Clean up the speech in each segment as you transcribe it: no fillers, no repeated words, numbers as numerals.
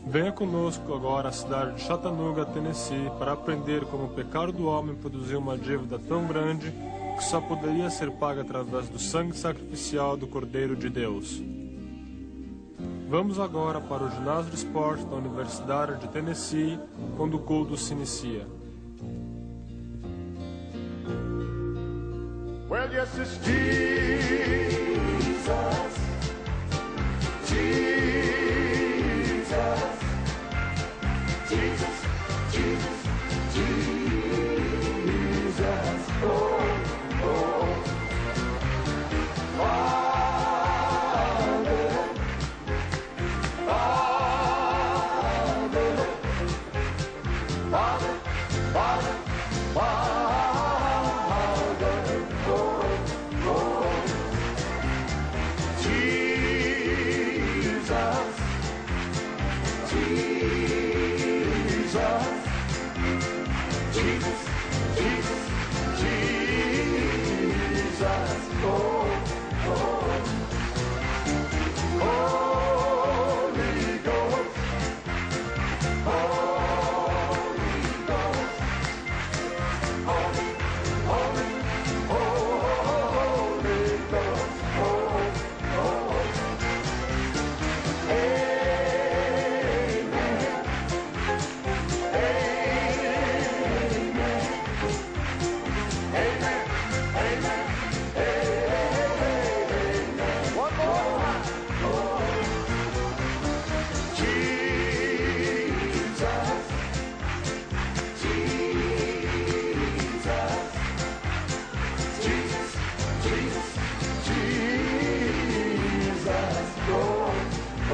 Venha conosco agora à cidade de Chattanooga, Tennessee, para aprender como o pecado do homem produziu uma dívida tão grande que só poderia ser paga através do sangue sacrificial do Cordeiro de Deus. Vamos agora para o ginásio de esporte da Universidade de Tennessee, quando o culto se inicia. Well, yes, it's Jesus, Jesus, Jesus, Jesus, Jesus, oh, oh, Father, Father, Father, Father, Father, oh, oh, Jesus, Jesus, Jesus, Jesus, Jesus, oh, oh, Holy Ghost, Holy Ghost, Holy, Holy, Holy Ghost, oh, oh, Amen, Amen, Amen, Amen. One more time. Oh, Jesus, Jesus, Jesus, Jesus, Jesus, oh, oh,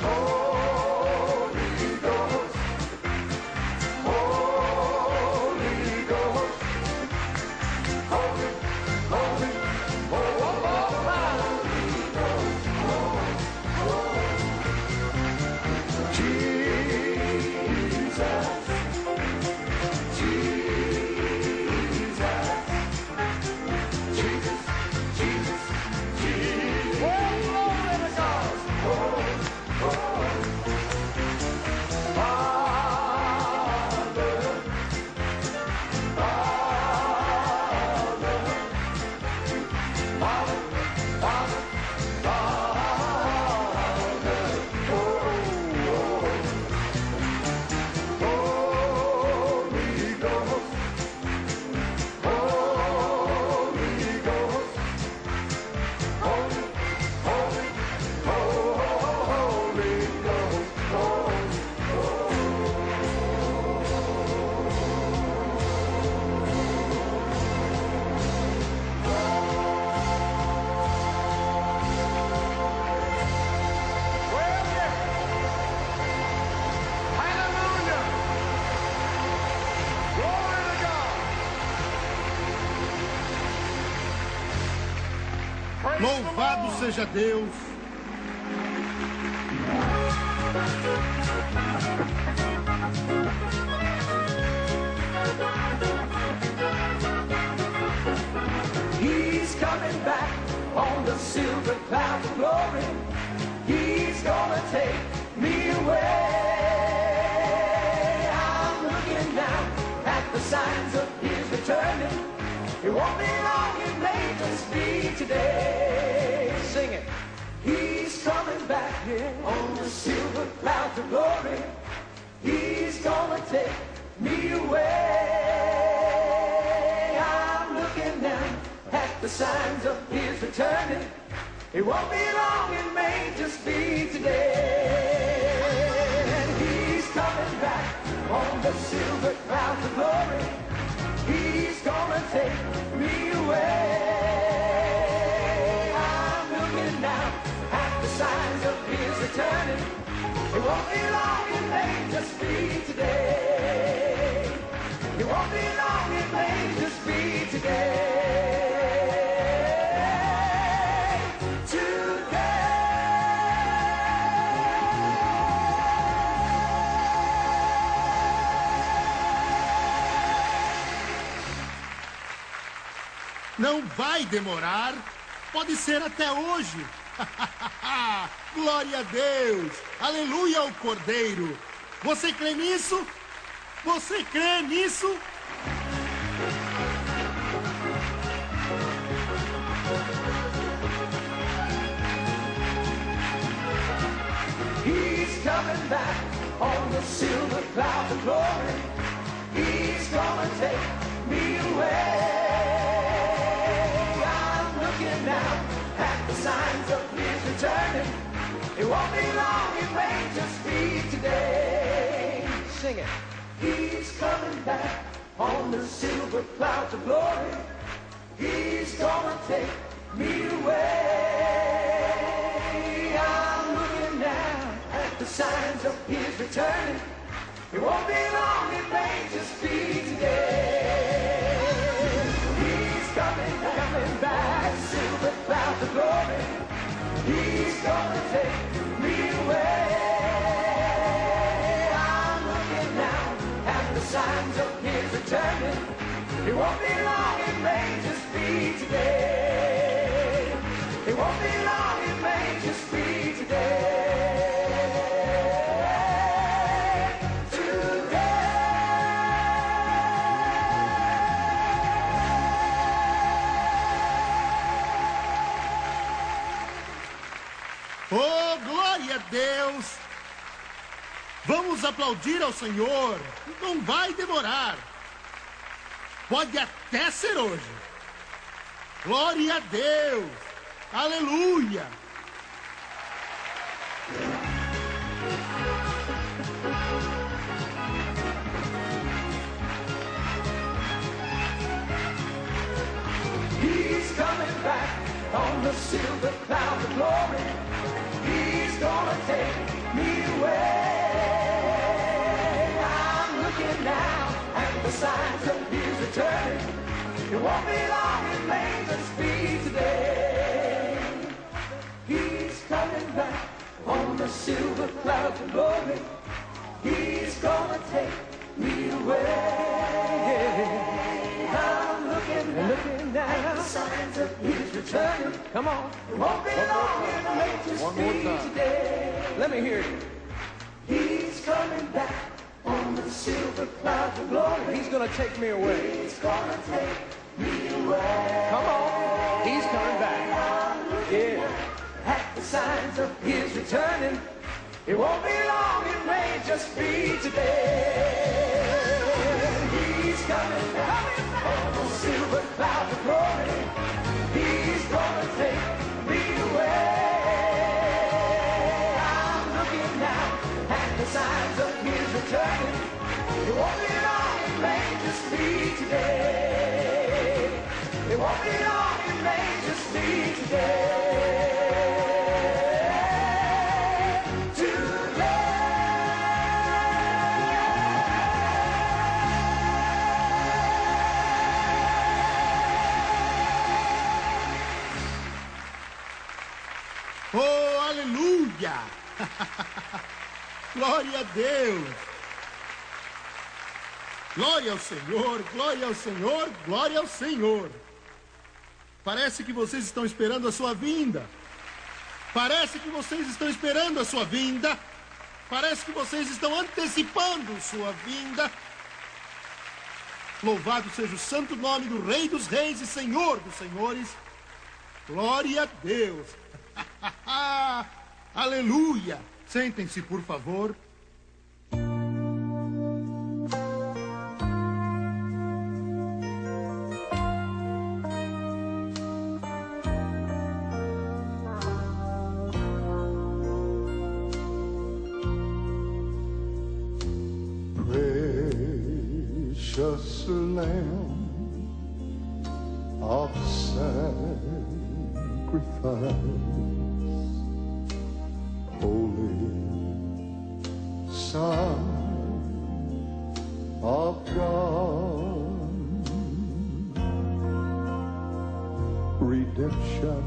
Holy Ghost, Holy Ghost, Holy, Holy, oh, Holy Ghost, oh, oh, Jesus, Jesus, Jesus, Jesus, Jesus, oh, glory to God, oh, oh, Father, Father, Father, Father, Father, oh, oh, Holy Ghost, Holy Ghost, Holy, Holy, Holy Ghost, oh, well, yeah. Hallelujah. Glory to God. Praise the Louvado Lord. seja Deus. He's coming back on the silver cloud of glory. He's gonna take me away. I'm looking now at the signs of his returning. It won't be long, it may just be today. Sing it. He's coming back here on the silver clouds of glory. He's gonna take me away. I'm looking now at the signs of his returning. It won't be long, it may just be today. And he's coming back on the silver clouds of glory. He's gonna take me away. I'm looking now at the signs of his returning. It won't be long, it may just be today. It won't be long, it may just be today. Não vai demorar. Pode ser até hoje. Glória a Deus. Aleluia ao Cordeiro. Você crê nisso? Você crê nisso? He's coming back on the silver cloud of glory. He's gonna take me away. I'm looking now at the signs of his returning. It won't be long, it may just be today. Sing it. He's coming back on the silver clouds of glory. He's gonna take me away. I'm looking now at the signs of his returning. It won't be long, it may just be today. He's coming back, silver clouds of glory. He's gonna take me away. I'm looking now at the signs of his returning. It won't be long, it may just be today. It won't be long, it may just be today. Oh, glória a Deus! Vamos aplaudir ao Senhor. Não vai demorar. Pode até ser hoje. Glória a Deus! Aleluia! He's coming back on the silver cloud of glory. He's gonna take me away. I'm looking now at the signs of his return. It won't be long, it may just be today. He's coming back on the silver clouds of glory. He's gonna take me away. I'm looking now at the signs of his return. Come on. It won't be long, it may just be today. Let me hear you. He's coming back on the silver clouds of glory. He's gonna take me away. He's gonna take me away. Come on. He's coming back. Yeah. At the signs of his returning. It won't be long, it may just be today. He's coming back on the silver clouds of glory. He's gonna take me away. I'm looking now at the signs of his returning. It won't be long, it may just be today. It won't be long, it may just be today. Oh, aleluia! Glória a Deus! Glória ao Senhor, glória ao Senhor, glória ao Senhor! Parece que vocês estão esperando a sua vinda. Parece que vocês estão esperando a sua vinda. Parece que vocês estão antecipando sua vinda. Louvado seja o santo nome do Rei dos Reis e Senhor dos Senhores. Glória a Deus! Aleluia! Sentem-se, por favor. Precious Lamb of sacrifice, Holy Son of God, redemption,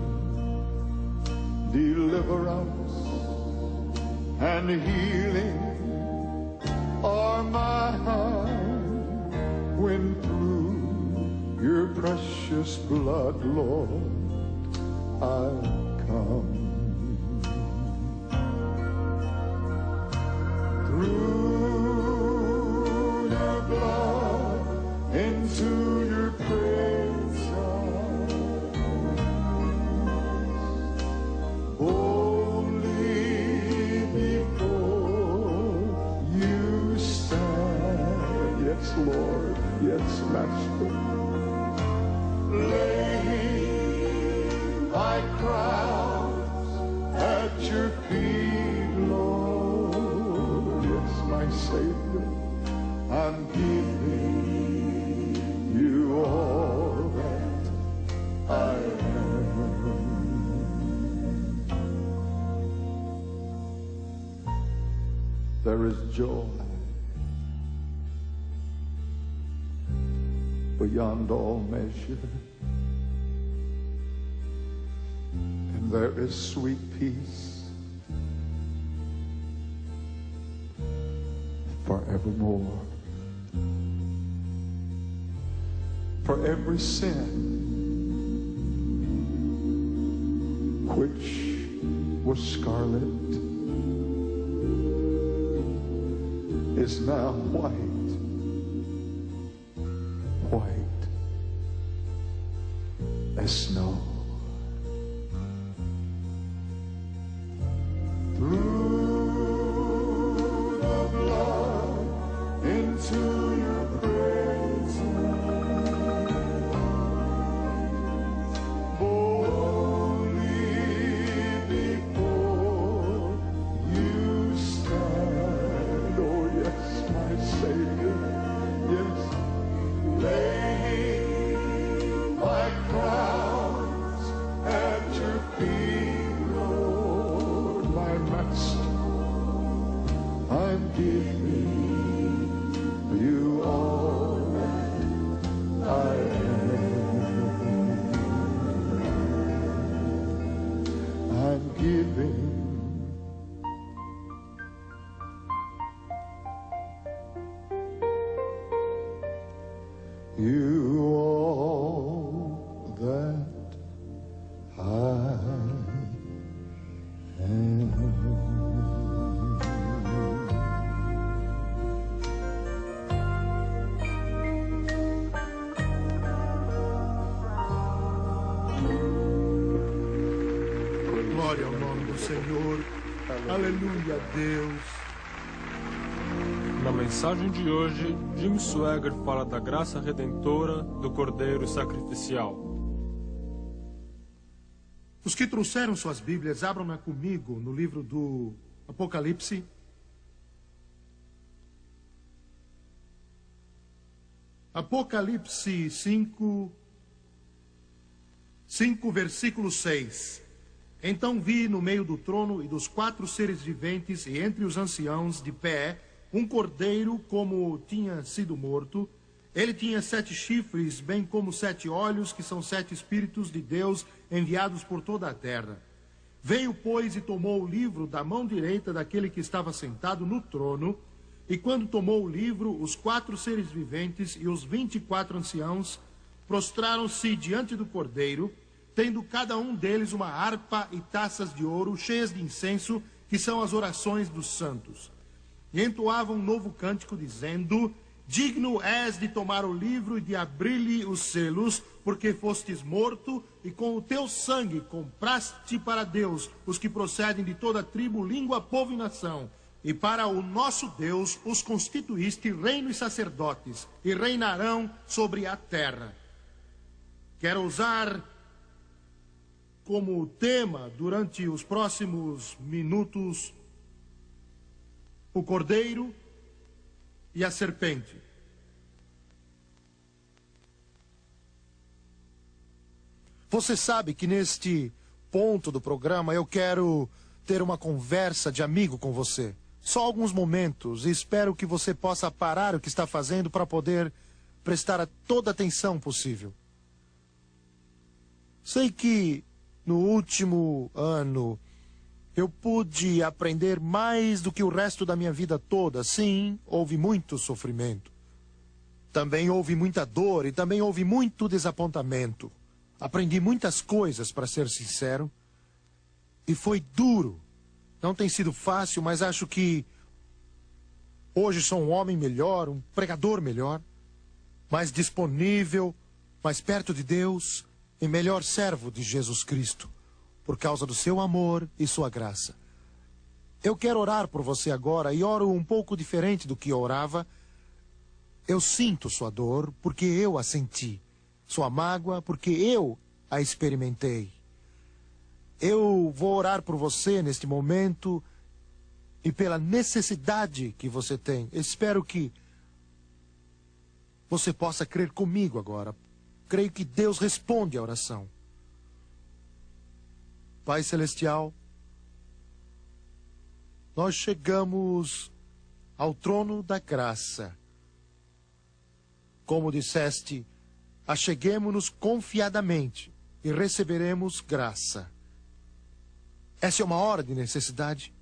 deliverance, and healing are mine when through your precious blood, Lord, I come. Through your blood into your presence, boldly before you stand. Yes, Lord, yes, Master. Laying my crowns at your feet, Lord. Yes, my Savior, I'm giving you all that I am. There is joy beyond all measure, and there is sweet peace forevermore. For every sin which was scarlet is now white, white as snow. Through the blood into your presence, boldly before you stand. Oh yes, my Savior, yes, laying my crowns at your feet, Lord, my Master. I'm giving you all that I am. I'm giving you all that I am. Glória ao nome do Senhor. Aleluia, Deus. Na mensagem de hoje, Jim Swagger fala da graça redentora do Cordeiro Sacrificial. Os que trouxeram suas Bíblias, abram-na comigo no livro do Apocalipse. Apocalipse 5, versículo 6. Então vi no meio do trono e dos 4 seres viventes e entre os anciãos de pé um cordeiro como tinha sido morto. Ele tinha 7 chifres, bem como 7 olhos, que são 7 Espíritos de Deus enviados por toda a terra. Veio, pois, e tomou o livro da mão direita daquele que estava sentado no trono. E quando tomou o livro, os 4 seres viventes e os 24 anciãos prostraram-se diante do cordeiro, tendo cada um deles uma harpa e taças de ouro cheias de incenso, que são as orações dos santos. E entoavam um novo cântico, dizendo: digno és de tomar o livro e de abrir-lhe os selos, porque fostes morto, e com o teu sangue compraste para Deus os que procedem de toda tribo, língua, povo e nação. E para o nosso Deus os constituíste reino e sacerdotes, e reinarão sobre a terra. Quero usar como tema, durante os próximos minutos, o cordeiro e a serpente. Você sabe que neste ponto do programa eu quero ter uma conversa de amigo com você. Só alguns momentos, e espero que você possa parar o que está fazendo para poder prestar toda a atenção possível. Sei que no último ano eu pude aprender mais do que o resto da minha vida toda. Sim, houve muito sofrimento. Também houve muita dor e também houve muito desapontamento. Aprendi muitas coisas, para ser sincero. E foi duro. Não tem sido fácil, mas acho que hoje sou um homem melhor, um pregador melhor, mais disponível, mais perto de Deus e melhor servo de Jesus Cristo, por causa do seu amor e sua graça. Eu quero orar por você agora e oro um pouco diferente do que eu orava. Eu sinto sua dor porque eu a senti. Sua mágoa, porque eu a experimentei. Eu vou orar por você neste momento e pela necessidade que você tem. Espero que você possa crer comigo agora. Creio que Deus responde à oração. Pai Celestial, nós chegamos ao trono da graça. Como disseste, acheguemo-nos confiadamente e receberemos graça. Essa é uma hora de necessidade.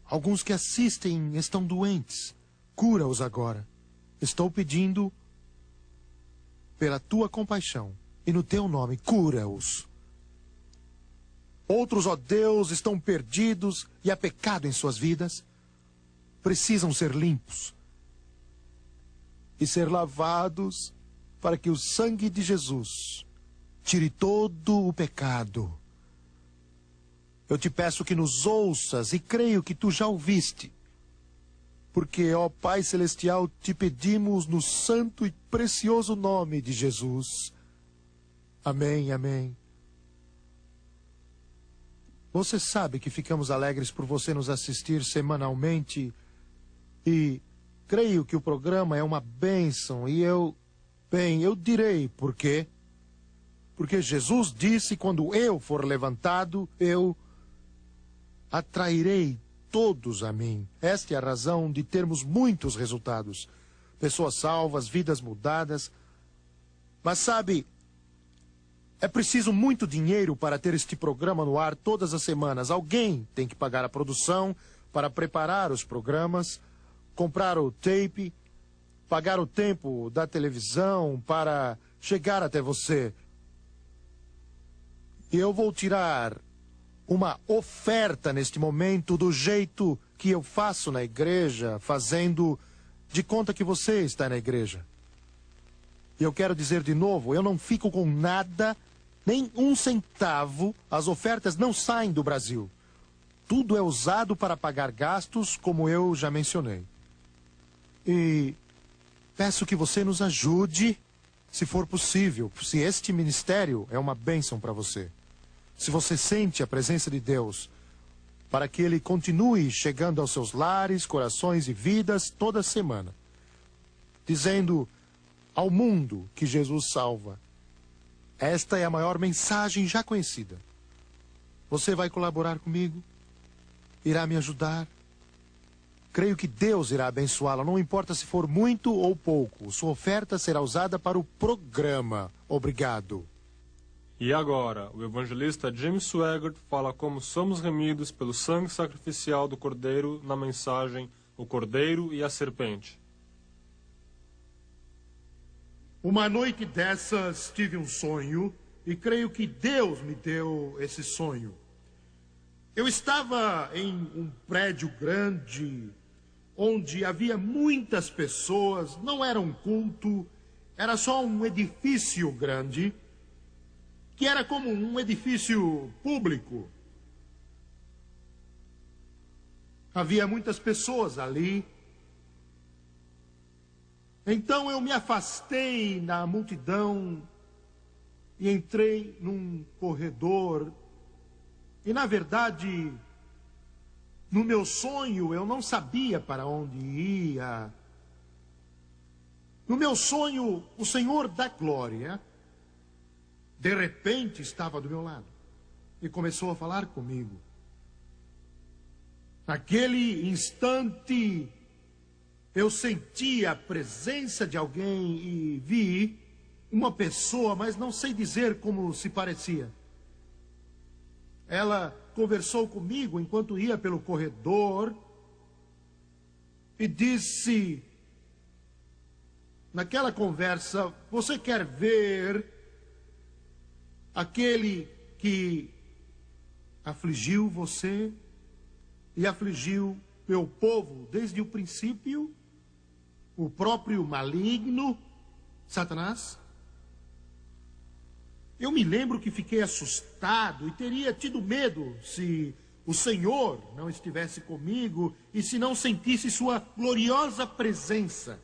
Alguns que assistem estão doentes. Cura-os agora. Estou pedindo pela tua compaixão e no teu nome, cura-os. Outros, ó Deus, estão perdidos e há pecado em suas vidas. Precisam ser limpos e ser lavados para que o sangue de Jesus tire todo o pecado. Eu te peço que nos ouças e creio que tu já ouviste. Porque, ó Pai Celestial, te pedimos no santo e precioso nome de Jesus. Amém, amém. Você sabe que ficamos alegres por você nos assistir semanalmente e creio que o programa é uma bênção e eu direi por quê. Porque Jesus disse, quando eu for levantado, eu atrairei todos a mim. Esta é a razão de termos muitos resultados. Pessoas salvas, vidas mudadas. Mas sabe, é preciso muito dinheiro para ter este programa no ar todas as semanas. Alguém tem que pagar a produção para preparar os programas, comprar o tape, pagar o tempo da televisão para chegar até você. E eu vou tirar uma oferta neste momento do jeito que eu faço na igreja, fazendo de conta que você está na igreja. E eu quero dizer de novo, eu não fico com nada, nem um centavo. As ofertas não saem do Brasil. Tudo é usado para pagar gastos, como eu já mencionei. E peço que você nos ajude, se for possível, se este ministério é uma bênção para você. Se você sente a presença de Deus, para que Ele continue chegando aos seus lares, corações e vidas toda semana, dizendo ao mundo que Jesus salva. Esta é a maior mensagem já conhecida. Você vai colaborar comigo? Irá me ajudar? Creio que Deus irá abençoá-la, não importa se for muito ou pouco. Sua oferta será usada para o programa. Obrigado. E agora, o evangelista Jim Swaggart fala como somos remidos pelo sangue sacrificial do Cordeiro na mensagem O Cordeiro e a Serpente. Uma noite dessas tive um sonho e creio que Deus me deu esse sonho. Eu estava em um prédio grande, onde havia muitas pessoas, não era um culto, era só um edifício grande, que era como um edifício público. Havia muitas pessoas ali. Então eu me afastei da multidão e entrei num corredor. E na verdade, no meu sonho, eu não sabia para onde ia. No meu sonho, o Senhor da Glória, de repente, estava do meu lado e começou a falar comigo. Naquele instante, eu senti a presença de alguém e vi uma pessoa, mas não sei dizer como se parecia. Ela conversou comigo enquanto ia pelo corredor e disse, naquela conversa, você quer ver aquele que afligiu você e afligiu meu povo desde o princípio, o próprio maligno, Satanás? Eu me lembro que fiquei assustado e teria tido medo se o Senhor não estivesse comigo e se não sentisse sua gloriosa presença.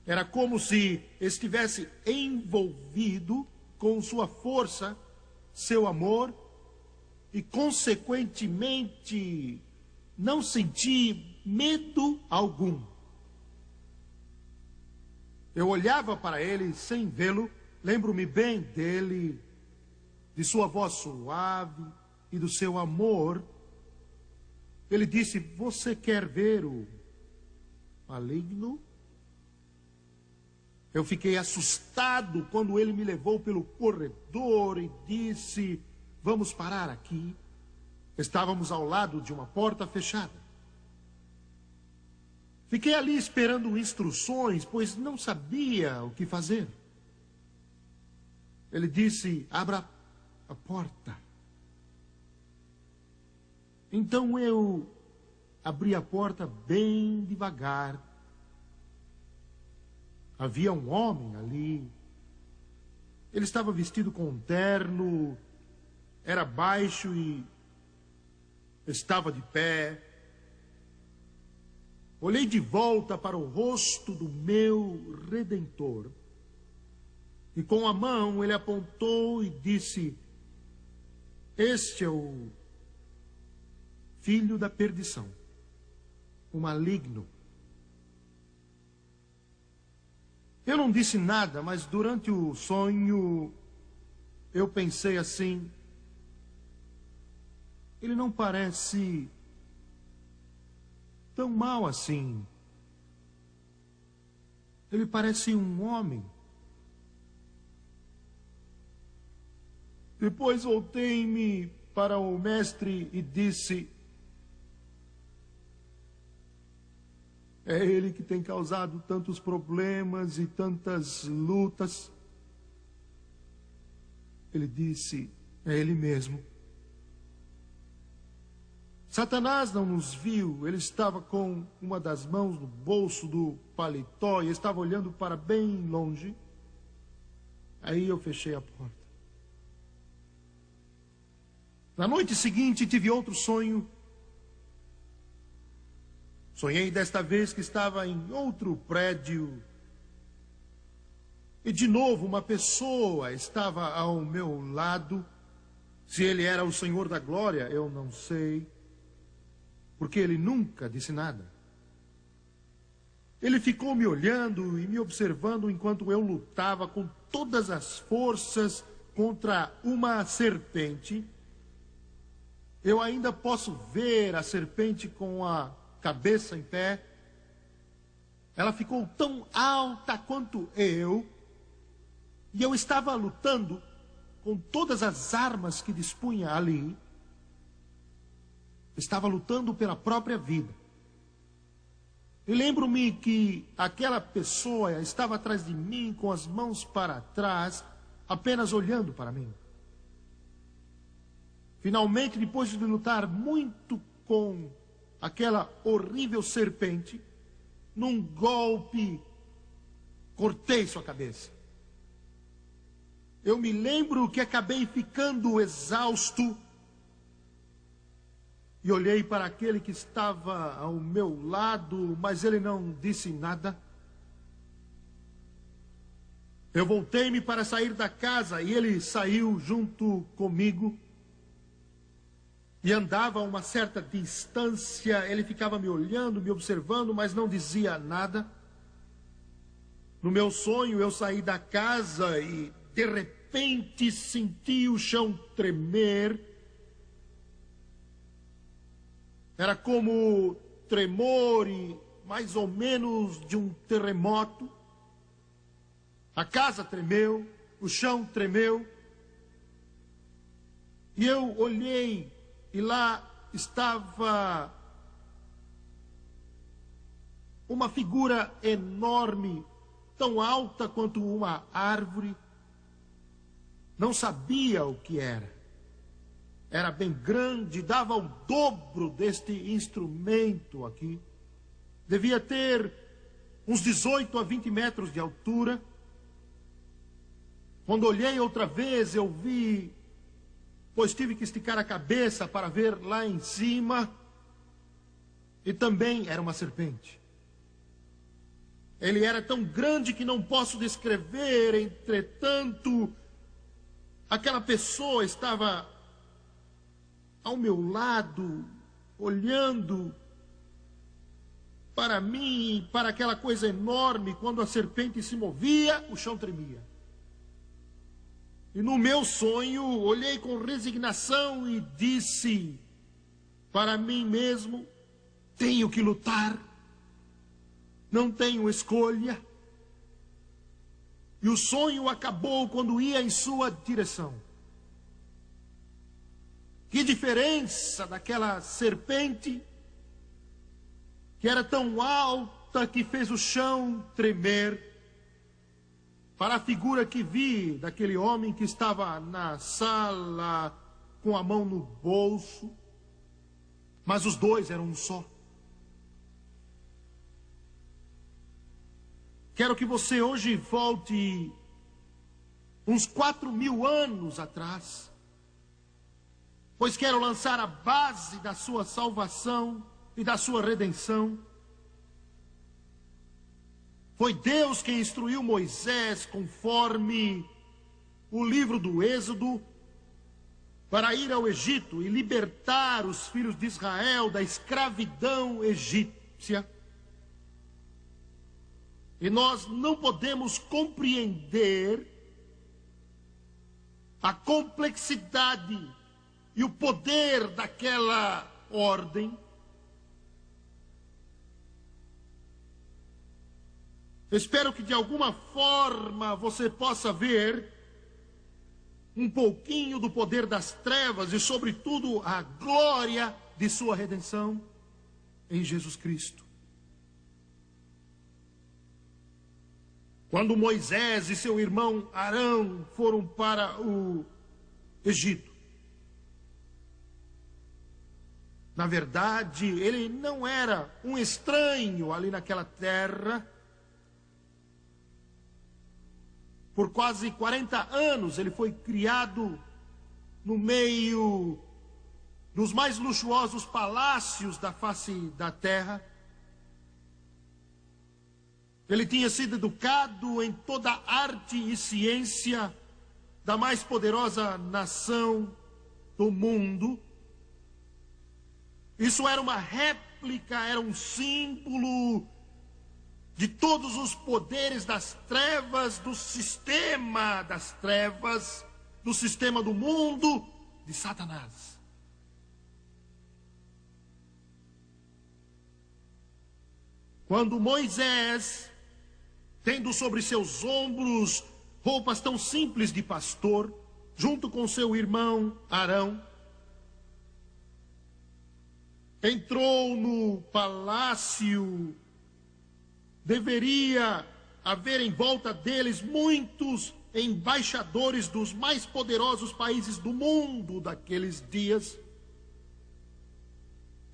Era como se estivesse envolvido com sua força, seu amor, e consequentemente não senti medo algum. Eu olhava para ele sem vê-lo, lembro-me bem dele, de sua voz suave e do seu amor. Ele disse: "Você quer ver o maligno?" Eu fiquei assustado quando ele me levou pelo corredor e disse: "Vamos parar aqui." Estávamos ao lado de uma porta fechada. Fiquei ali esperando instruções, pois não sabia o que fazer. Ele disse: "Abra a porta." Então eu abri a porta bem devagar. Havia um homem ali. Ele estava vestido com um terno, era baixo e estava de pé. Olhei de volta para o rosto do meu Redentor. E com a mão ele apontou e disse: "Este é o filho da perdição, o maligno." Eu não disse nada, mas durante o sonho eu pensei assim: ele não parece tão mal assim. Ele parece um homem. Depois voltei-me para o mestre e disse: "É ele que tem causado tantos problemas e tantas lutas." Ele disse: "É ele mesmo." Satanás não nos viu. Ele estava com uma das mãos no bolso do paletó e estava olhando para bem longe. Aí eu fechei a porta. Na noite seguinte tive outro sonho. Sonhei desta vez que estava em outro prédio. E de novo uma pessoa estava ao meu lado. Se ele era o Senhor da Glória, eu não sei, porque ele nunca disse nada. Ele ficou me olhando e me observando enquanto eu lutava com todas as forças contra uma serpente. Eu ainda posso ver a serpente com a cabeça em pé. Ela ficou tão alta quanto eu, e eu estava lutando com todas as armas que dispunha ali. Estava lutando pela própria vida. E lembro-me que aquela pessoa estava atrás de mim com as mãos para trás, apenas olhando para mim. Finalmente, depois de lutar muito com aquela horrível serpente, num golpe, cortei sua cabeça. Eu me lembro que acabei ficando exausto e olhei para aquele que estava ao meu lado, mas ele não disse nada. Eu voltei-me para sair da casa e ele saiu junto comigo. E andava a uma certa distância. Ele ficava me olhando, me observando, mas não dizia nada. No meu sonho eu saí da casa e de repente senti o chão tremer. Era como tremor e mais ou menos de um terremoto. A casa tremeu, o chão tremeu. E eu olhei e lá estava uma figura enorme, tão alta quanto uma árvore. não sabia o que era. Era bem grande, dava o dobro deste instrumento aqui. Devia ter uns 18 a 20 metros de altura. Quando olhei outra vez, eu vi, pois tive que esticar a cabeça para ver lá em cima, e também era uma serpente. Ele era tão grande que não posso descrever, entretanto, aquela pessoa estava ao meu lado, olhando para mim e para aquela coisa enorme. Quando a serpente se movia, o chão tremia. E no meu sonho, olhei com resignação e disse para mim mesmo: tenho que lutar, não tenho escolha. E o sonho acabou quando ia em sua direção. Que diferença daquela serpente, que era tão alta que fez o chão tremer, para a figura que vi daquele homem que estava na sala com a mão no bolso, mas os dois eram um só. Quero que você hoje volte uns 4.000 anos atrás, pois quero lançar a base da sua salvação e da sua redenção. Foi Deus quem instruiu Moisés, conforme o livro do Êxodo, para ir ao Egito e libertar os filhos de Israel da escravidão egípcia. E nós não podemos compreender a complexidade e o poder daquela ordem. Espero que de alguma forma você possa ver um pouquinho do poder das trevas e, sobretudo, a glória de sua redenção em Jesus Cristo. Quando Moisés e seu irmão Arão foram para o Egito, na verdade, ele não era um estranho ali naquela terra. Por quase 40 anos ele foi criado no meio dos mais luxuosos palácios da face da terra. Ele tinha sido educado em toda a arte e ciência da mais poderosa nação do mundo. Isso era uma réplica, era um símbolo de todos os poderes das trevas, do sistema das trevas, do sistema do mundo, de Satanás. Quando Moisés, tendo sobre seus ombros roupas tão simples de pastor, junto com seu irmão Arão, entrou no palácio, deveria haver em volta deles muitos embaixadores dos mais poderosos países do mundo daqueles dias.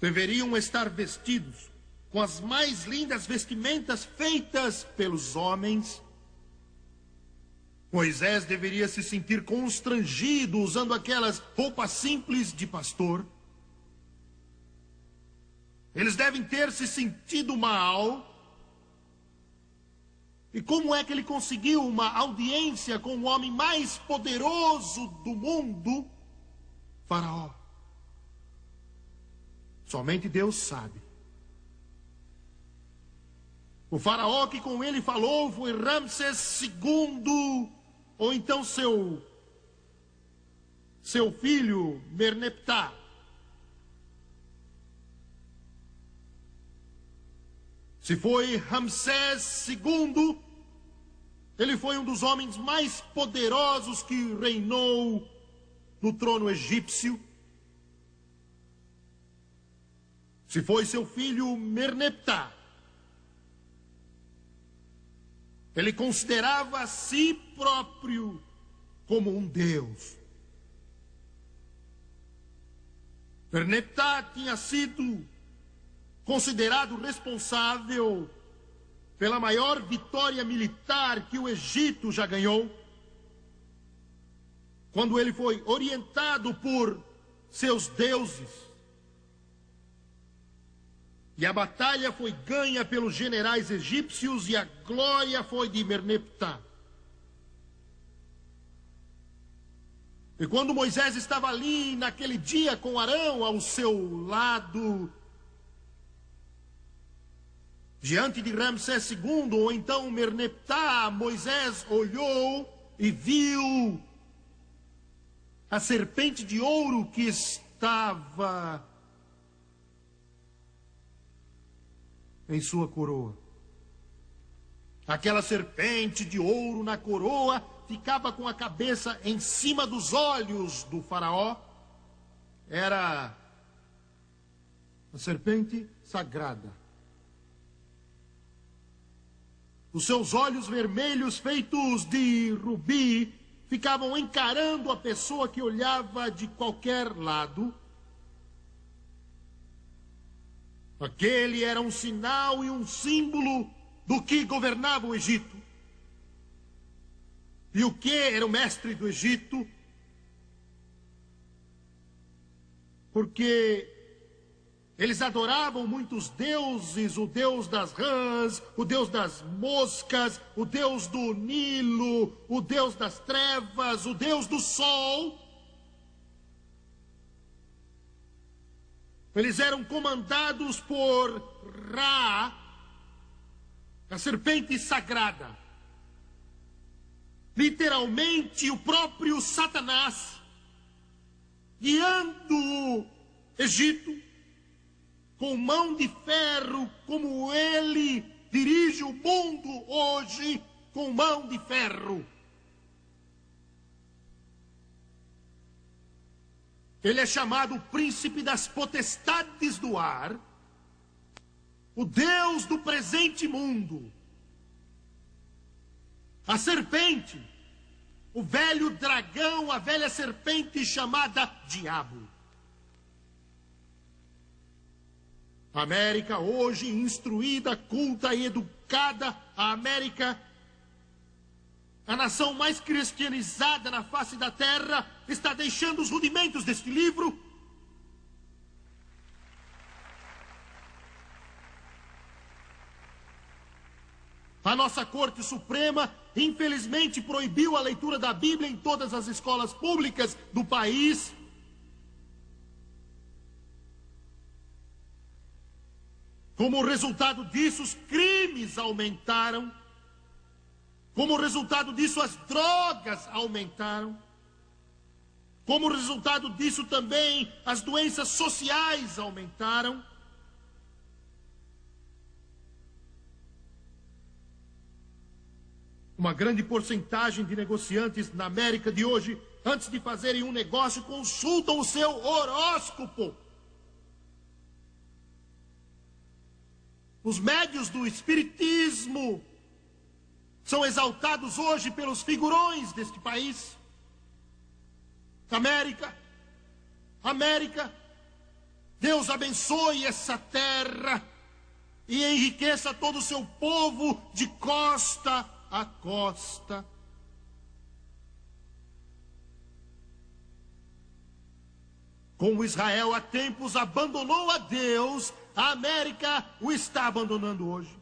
Deveriam estar vestidos com as mais lindas vestimentas feitas pelos homens. Moisés deveria se sentir constrangido usando aquelas roupas simples de pastor. Eles devem ter se sentido mal. E como é que ele conseguiu uma audiência com o homem mais poderoso do mundo, Faraó? Somente Deus sabe. O faraó que com ele falou foi Ramsés II, ou então seu filho Merneptah. Se foi Ramsés II, ele foi um dos homens mais poderosos que reinou no trono egípcio. Se foi seu filho Merneptah, ele considerava a si próprio como um deus. Merneptah tinha sido considerado responsável pela maior vitória militar que o Egito já ganhou, quando ele foi orientado por seus deuses. E a batalha foi ganha pelos generais egípcios e a glória foi de Merneptah. E quando Moisés estava ali naquele dia com Arão ao seu lado, diante de Ramsés II, ou então Merneptah, Moisés olhou e viu a serpente de ouro que estava em sua coroa. Aquela serpente de ouro na coroa ficava com a cabeça em cima dos olhos do faraó. Era a serpente sagrada. Os seus olhos vermelhos, feitos de rubi, ficavam encarando a pessoa que olhava de qualquer lado. Aquele era um sinal e um símbolo do que governava o Egito. E o que era o mestre do Egito? Porque eles adoravam muitos deuses, o deus das rãs, o deus das moscas, o deus do Nilo, o deus das trevas, o deus do sol. Eles eram comandados por Ra, a serpente sagrada. Literalmente, o próprio Satanás, guiando o Egito, com mão de ferro, como ele dirige o mundo hoje, com mão de ferro. Ele é chamado o príncipe das potestades do ar, o Deus do presente mundo. A serpente, o velho dragão, a velha serpente chamada Diabo. A América hoje, instruída, culta e educada, a América, a nação mais cristianizada na face da terra, está deixando os rudimentos deste livro. A nossa Corte Suprema, infelizmente, proibiu a leitura da Bíblia em todas as escolas públicas do país. Como resultado disso, os crimes aumentaram. Como resultado disso, as drogas aumentaram. Como resultado disso também, as doenças sociais aumentaram. Uma grande porcentagem de negociantes na América de hoje, antes de fazerem um negócio, consultam o seu horóscopo. Os médios do espiritismo são exaltados hoje pelos figurões deste país. América, Deus abençoe essa terra e enriqueça todo o seu povo de costa a costa. Como Israel há tempos abandonou a Deus, a América o está abandonando hoje.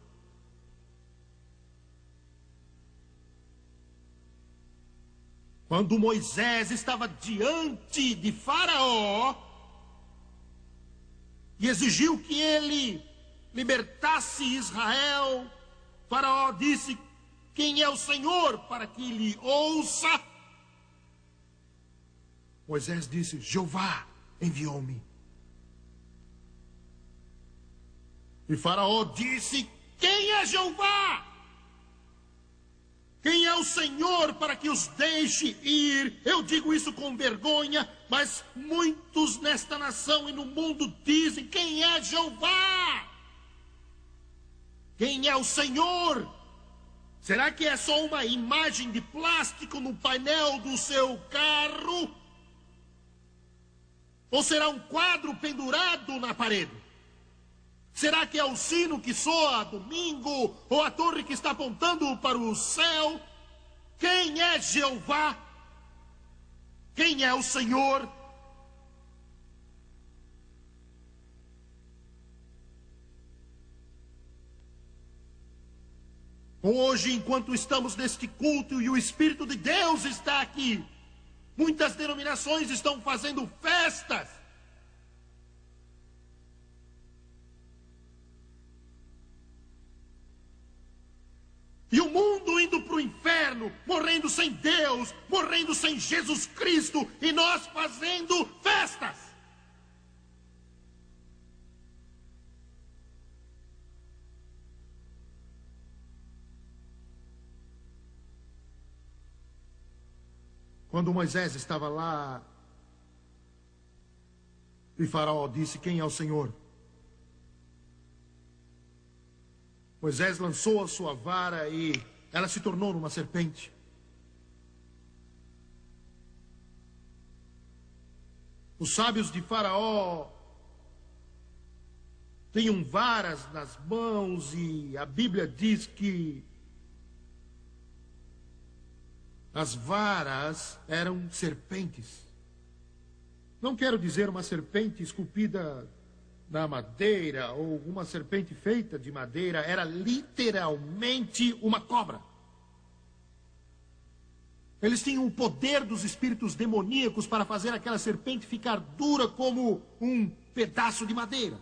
Quando Moisés estava diante de Faraó e exigiu que ele libertasse Israel, Faraó disse: quem é o Senhor para que lhe ouça? Moisés disse: Jeová enviou-me. E Faraó disse: quem é Jeová? Quem é o Senhor para que os deixe ir? Eu digo isso com vergonha, mas muitos nesta nação e no mundo dizem: quem é Jeová? Quem é o Senhor? Será que é só uma imagem de plástico no painel do seu carro? Ou será um quadro pendurado na parede? Será que é o sino que soa domingo? Ou a torre que está apontando para o céu? Quem é Jeová? Quem é o Senhor? Hoje, enquanto estamos neste culto e o Espírito de Deus está aqui, muitas denominações estão fazendo festas. E o mundo indo para o inferno, morrendo sem Deus, morrendo sem Jesus Cristo, e nós fazendo festas. Quando Moisés estava lá, e Faraó disse: quem é o Senhor? Moisés lançou a sua vara e ela se tornou uma serpente. Os sábios de Faraó tinham varas nas mãos e a Bíblia diz que as varas eram serpentes. Não quero dizer uma serpente esculpida na madeira ou uma serpente feita de madeira. Era literalmente uma cobra. Eles tinham o poder dos espíritos demoníacos para fazer aquela serpente ficar dura como um pedaço de madeira.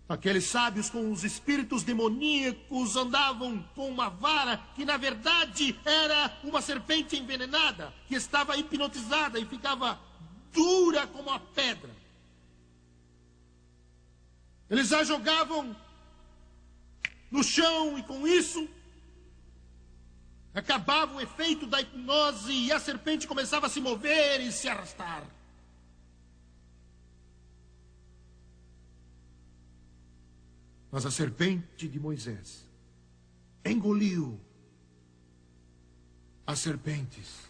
Aqueles sábios com os espíritos demoníacos andavam com uma vara que na verdade era uma serpente envenenada, que estava hipnotizada e ficava dura como a pedra. Eles a jogavam no chão e com isso acabava o efeito da hipnose e a serpente começava a se mover e se arrastar. Mas a serpente de Moisés engoliu as serpentes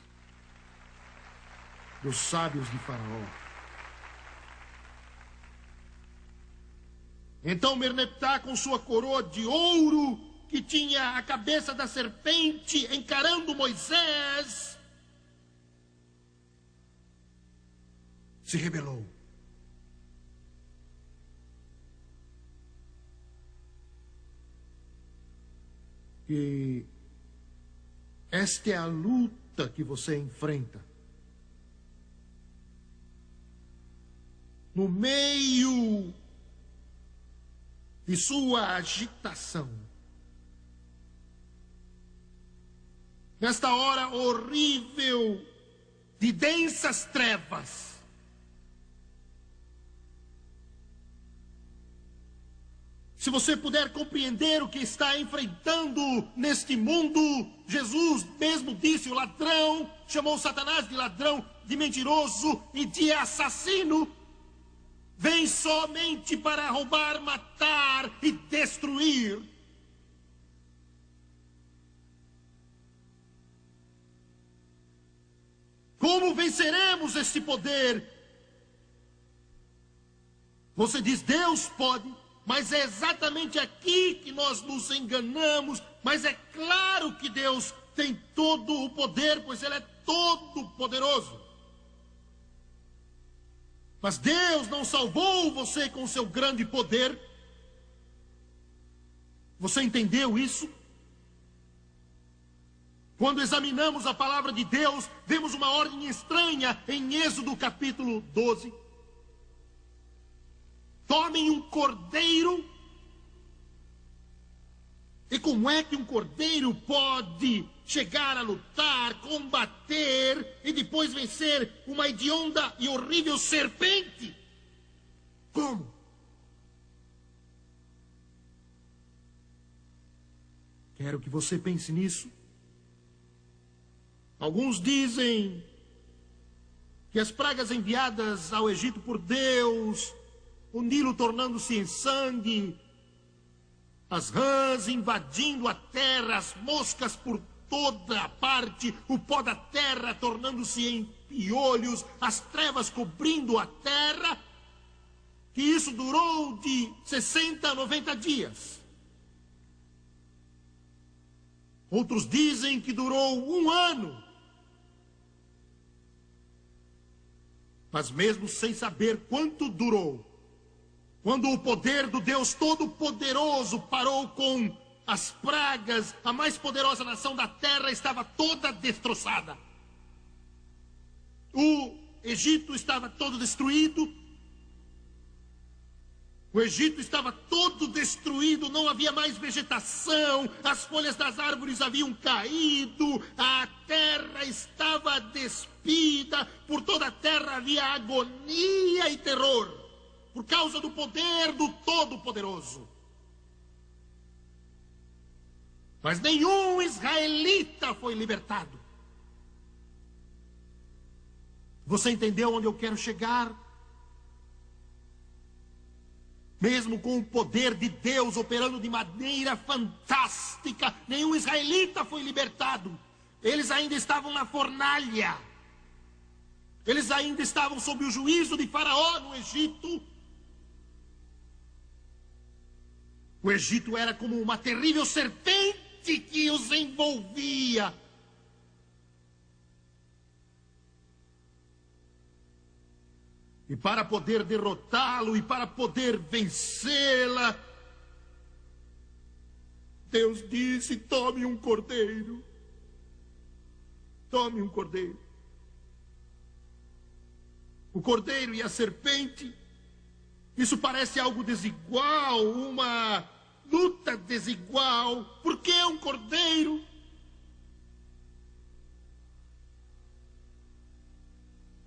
dos sábios de Faraó. Então Merneptah, com sua coroa de ouro, que tinha a cabeça da serpente encarando Moisés, se rebelou. E esta é a luta que você enfrenta. No meio de sua agitação, nesta hora horrível de densas trevas, se você puder compreender o que está enfrentando neste mundo, Jesus mesmo disse: o ladrão chamou Satanás de ladrão, de mentiroso e de assassino. Vem somente para roubar, matar e destruir. Como venceremos este poder? Você diz: Deus pode. Mas é exatamente aqui que nós nos enganamos. Mas é claro que Deus tem todo o poder, pois Ele é todo poderoso. Mas Deus não salvou você com seu grande poder. Você entendeu isso? Quando examinamos a palavra de Deus, vemos uma ordem estranha em Êxodo capítulo 12. Tomem um cordeiro. E como é que um cordeiro pode chegar a lutar, combater e depois vencer uma hedionda e horrível serpente? Como? Quero que você pense nisso. Alguns dizem que as pragas enviadas ao Egito por Deus, o Nilo tornando-se em sangue, as rãs invadindo a terra, as moscas por toda a parte, o pó da terra tornando-se em piolhos, as trevas cobrindo a terra, que isso durou de 60 a 90 dias. Outros dizem que durou 1 ano. Mas mesmo sem saber quanto durou, quando o poder do Deus Todo-Poderoso parou com as pragas, a mais poderosa nação da terra estava toda destroçada. O Egito estava todo destruído. O Egito estava todo destruído, não havia mais vegetação, as folhas das árvores haviam caído, a terra estava despida, por toda a terra havia agonia e terror, por causa do poder do Todo-Poderoso. Mas nenhum israelita foi libertado. Você entendeu onde eu quero chegar? Mesmo com o poder de Deus operando de maneira fantástica, nenhum israelita foi libertado. Eles ainda estavam na fornalha. Eles ainda estavam sob o juízo de Faraó no Egito. O Egito era como uma terrível serpente que os envolvia. E para poder derrotá-lo e para poder vencê-la, Deus disse: tome um cordeiro. Tome um cordeiro. O cordeiro e a serpente, isso parece algo desigual, uma luta desigual. Por que um cordeiro?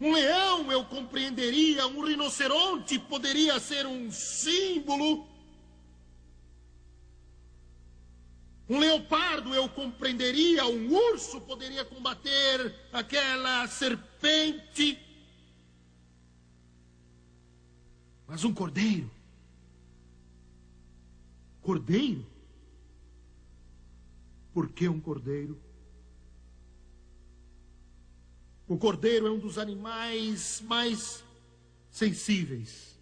Um leão eu compreenderia, um rinoceronte poderia ser um símbolo. Um leopardo eu compreenderia, um urso poderia combater aquela serpente. Mas um cordeiro? Cordeiro? Por que um cordeiro? O cordeiro é um dos animais mais sensíveis.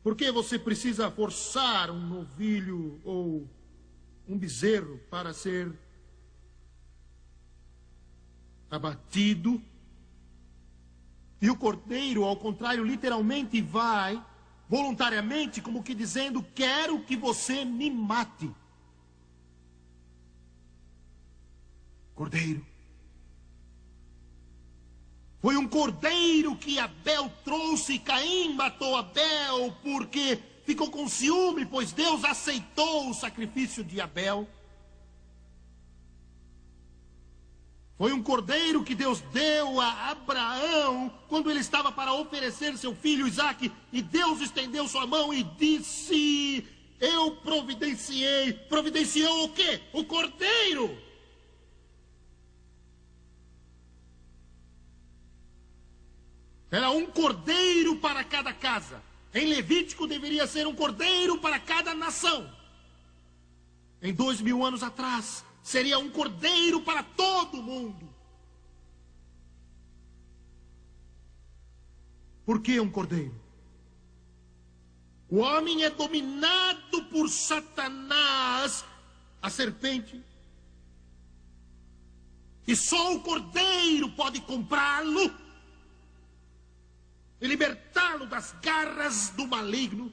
Por que você precisa forçar um novilho ou um bezerro para ser abatido? E o cordeiro, ao contrário, literalmente vai voluntariamente, como que dizendo: quero que você me mate. Cordeiro. Foi um cordeiro que Abel trouxe, e Caim matou Abel porque ficou com ciúme, pois Deus aceitou o sacrifício de Abel. Foi um cordeiro que Deus deu a Abraão quando ele estava para oferecer seu filho Isaque, e Deus estendeu sua mão e disse: eu providenciei. Providenciou o quê? O cordeiro. Era um cordeiro para cada casa. Em Levítico deveria ser um cordeiro para cada nação. Em 2000 anos atrás, seria um cordeiro para todo mundo. Por que um cordeiro? O homem é dominado por Satanás, a serpente. E só o cordeiro pode comprá-lo e libertá-lo das garras do maligno.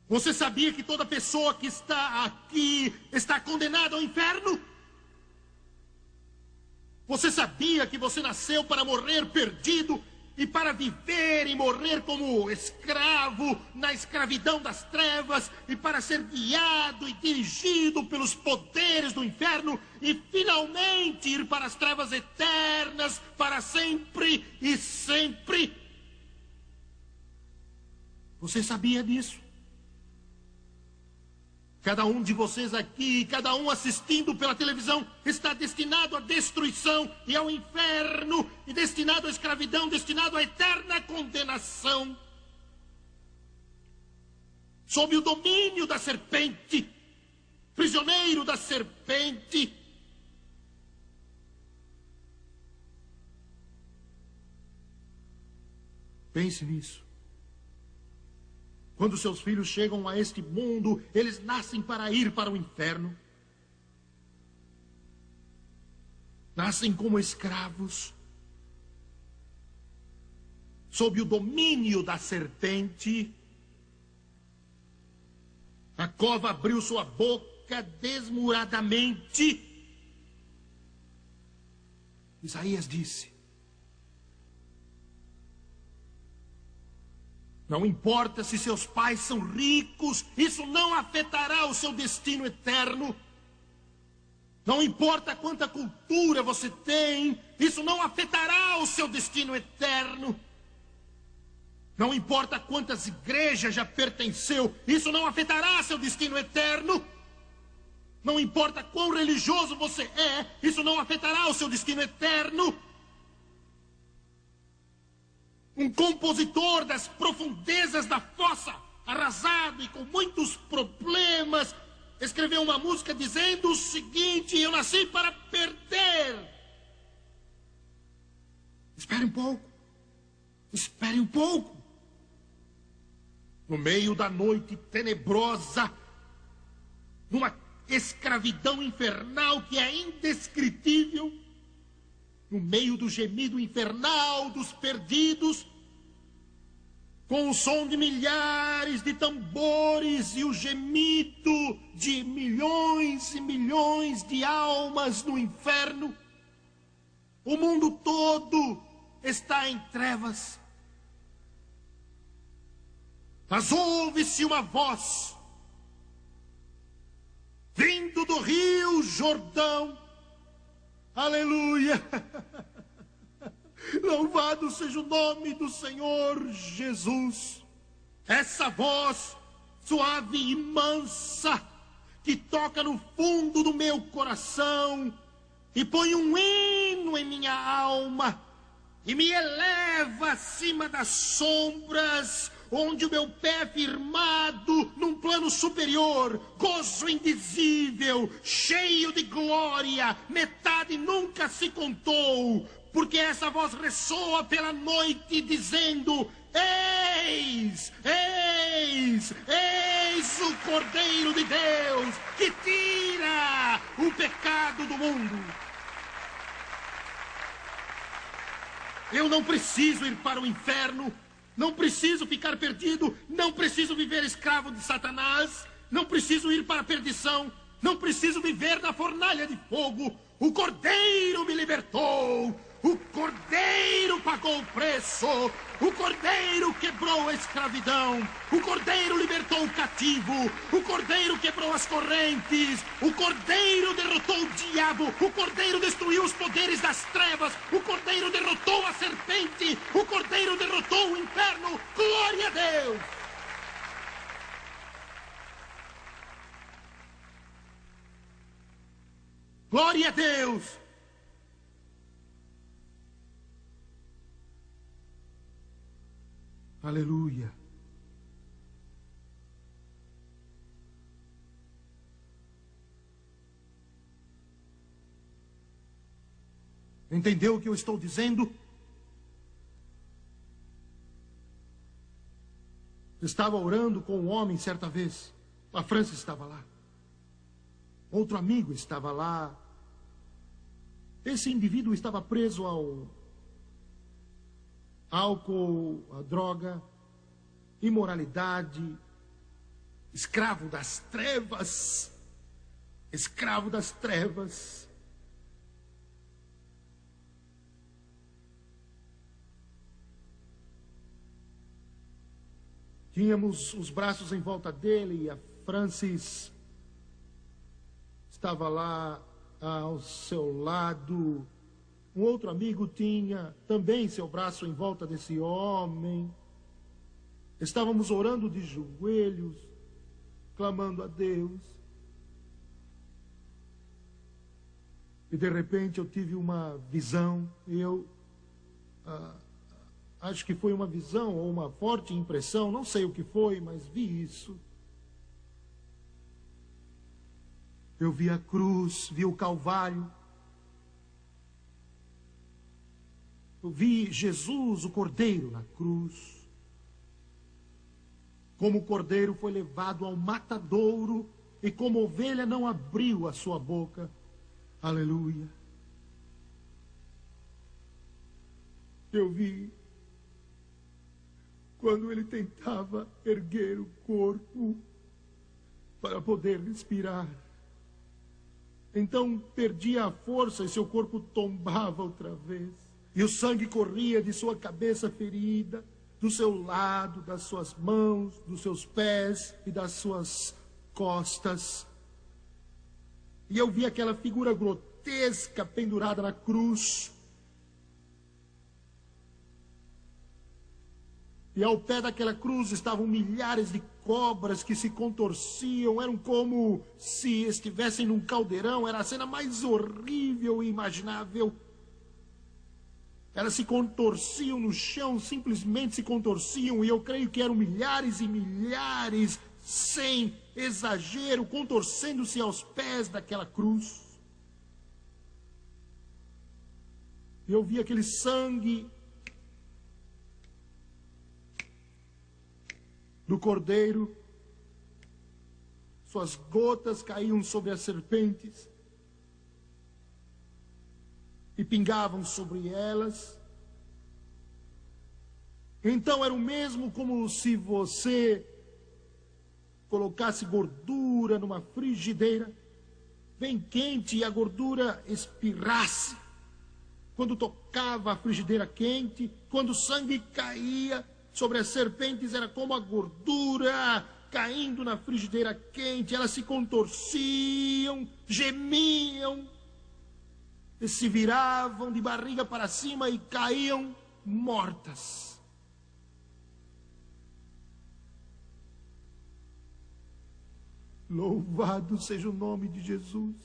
Você sabia que toda pessoa que está aqui está condenada ao inferno? Você sabia que você nasceu para morrer perdido e para viver e morrer como escravo na escravidão das trevas, e para ser guiado e dirigido pelos poderes do inferno e finalmente ir para as trevas eternas para sempre e sempre? Você sabia disso? Cada um de vocês aqui, cada um assistindo pela televisão, está destinado à destruição e ao inferno, e destinado à escravidão, destinado à eterna condenação. sob o domínio da serpente, prisioneiro da serpente. Pense nisso. Quando seus filhos chegam a este mundo, eles nascem para ir para o inferno. Nascem como escravos, sob o domínio da serpente. A cova abriu sua boca desmuradamente. Isaías disse: não importa se seus pais são ricos, isso não afetará o seu destino eterno. Não importa quanta cultura você tem, isso não afetará o seu destino eterno. Não importa quantas igrejas já pertenceu, isso não afetará seu destino eterno. Não importa quão religioso você é, isso não afetará o seu destino eterno. Um compositor das profundezas da fossa, arrasado e com muitos problemas, escreveu uma música dizendo o seguinte: eu nasci para perder. Espere um pouco. Espere um pouco. No meio da noite tenebrosa, numa escravidão infernal que é indescritível, no meio do gemido infernal dos perdidos, com o som de milhares de tambores e o gemido de milhões e milhões de almas no inferno, o mundo todo está em trevas. Mas ouve-se uma voz vindo do rio Jordão. Aleluia! Louvado seja o nome do Senhor Jesus. Essa voz suave e mansa que toca no fundo do meu coração e põe um hino em minha alma e me eleva acima das sombras, onde o meu pé é firmado num plano superior, gozo indizível, cheio de glória, metade nunca se contou, porque essa voz ressoa pela noite dizendo: eis, eis, eis o Cordeiro de Deus que tira o pecado do mundo. Eu não preciso ir para o inferno, não preciso ficar perdido, não preciso viver escravo de Satanás, não preciso ir para a perdição, não preciso viver na fornalha de fogo. O Cordeiro me libertou, o Cordeiro pagou o preço, o Cordeiro quebrou a escravidão, o Cordeiro libertou o cativo, o Cordeiro quebrou as correntes, o Cordeiro derrotou o diabo, o Cordeiro destruiu os poderes das trevas, o Cordeiro derrotou a serpente, o Cordeiro derrotou o inferno. Glória a Deus! Glória a Deus! Aleluia! Entendeu o que eu estou dizendo? Estava orando com um homem certa vez. A França estava lá. Outro amigo estava lá. Esse indivíduo estava preso ao álcool, a droga, imoralidade, escravo das trevas, escravo das trevas. Tínhamos os braços em volta dele e a Francis estava lá ao seu lado. Um outro amigo tinha também seu braço em volta desse homem. Estávamos orando de joelhos, clamando a Deus. E de repente eu tive uma visão. Acho que foi uma visão ou uma forte impressão, não sei o que foi, mas vi isso. Eu vi a cruz, vi o Calvário. Eu vi Jesus, o Cordeiro, na cruz. Como o Cordeiro foi levado ao matadouro e como ovelha não abriu a sua boca. Aleluia. Eu vi quando ele tentava erguer o corpo para poder respirar. Então perdia a força e seu corpo tombava outra vez. E o sangue corria de sua cabeça ferida, do seu lado, das suas mãos, dos seus pés e das suas costas. E eu vi aquela figura grotesca pendurada na cruz. E ao pé daquela cruz estavam milhares de cobras que se contorciam. Eram como se estivessem num caldeirão. Era a cena mais horrível e imaginável. Elas se contorciam no chão, simplesmente se contorciam. E eu creio que eram milhares e milhares, sem exagero, contorcendo-se aos pés daquela cruz. E eu vi aquele sangue do Cordeiro, suas gotas caíam sobre as serpentes e pingavam sobre elas. Então era o mesmo como se você colocasse gordura numa frigideira bem quente e a gordura espirrasse quando tocava a frigideira quente. Quando o sangue caía sobre as serpentes, era como a gordura caindo na frigideira quente. Elas se contorciam, gemiam, e se viravam de barriga para cima e caíam mortas. Louvado seja o nome de Jesus.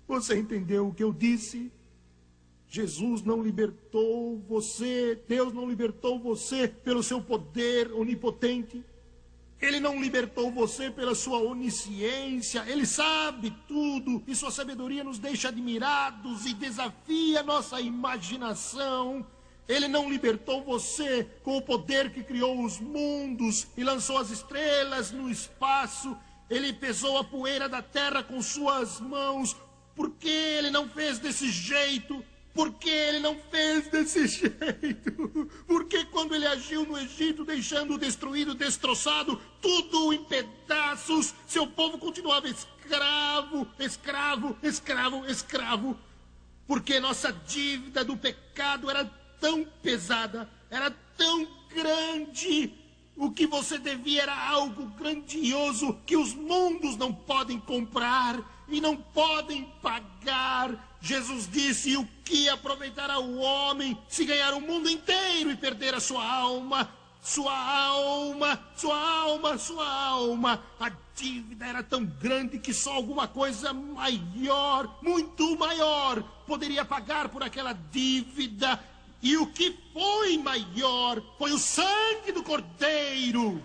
Você entendeu o que eu disse? Jesus não libertou você, Deus não libertou você pelo seu poder onipotente. Ele não libertou você pela sua onisciência. Ele sabe tudo e sua sabedoria nos deixa admirados e desafia nossa imaginação. Ele não libertou você com o poder que criou os mundos e lançou as estrelas no espaço. Ele pesou a poeira da terra com suas mãos. Por que ele não fez desse jeito? Por que ele não fez desse jeito? Porque quando ele agiu no Egito, deixando destruído, destroçado, tudo em pedaços, seu povo continuava escravo, escravo, escravo, escravo. Porque nossa dívida do pecado era tão pesada, era tão grande. O que você devia era algo grandioso que os mundos não podem comprar e não podem pagar. Jesus disse: o que aproveitará o homem se ganhar o mundo inteiro e perder a sua alma? Sua alma, sua alma, sua alma. A dívida era tão grande que só alguma coisa maior, muito maior, poderia pagar por aquela dívida. E o que foi maior foi o sangue do Cordeiro.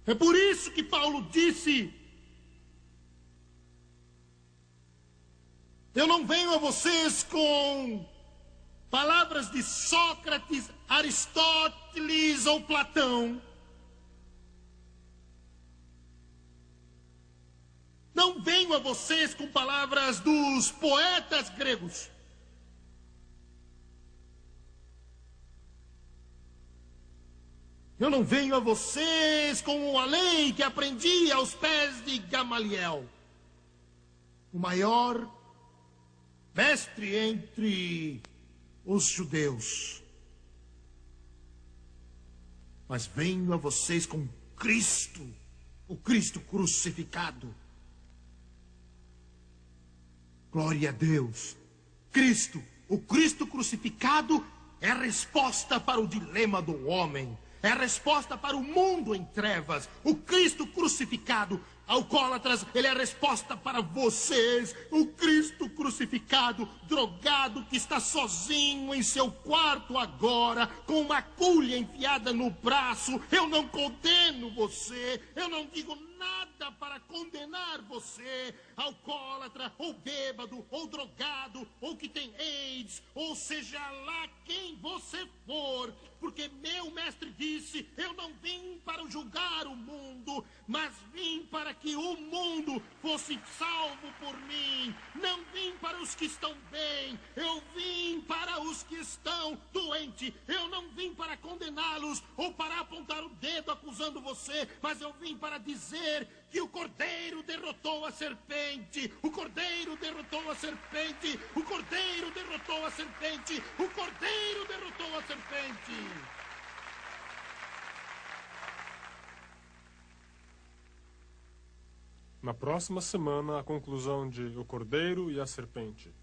É por isso que Paulo disse: eu não venho a vocês com palavras de Sócrates, Aristóteles ou Platão. Não venho a vocês com palavras dos poetas gregos. Eu não venho a vocês com a lei que aprendi aos pés de Gamaliel, o maior mestre entre os judeus. Mas venho a vocês com Cristo, o Cristo crucificado. Glória a Deus. Cristo, o Cristo crucificado, é a resposta para o dilema do homem. É a resposta para o mundo em trevas. O Cristo crucificado. Alcoólatras, ele é a resposta para vocês. O Cristo crucificado, drogado, que está sozinho em seu quarto agora, com uma culha enfiada no braço. Eu não condeno você. Eu não digo nada para condenar você. Alcoólatra, ou bêbado, ou drogado, ou que tem AIDS, ou seja lá quem você for. Porque meu mestre disse, eu não vim para julgar o mundo, mas vim para que o mundo fosse salvo por mim. Não vim para os que estão bem, eu vim para os que estão doentes. Eu não vim para condená-los ou para apontar o dedo acusando você, mas eu vim para dizer que o Cordeiro derrotou a serpente. O Cordeiro derrotou a serpente. O Cordeiro derrotou a serpente. O Cordeiro derrotou a serpente. Na próxima semana, a conclusão de O Cordeiro e a Serpente.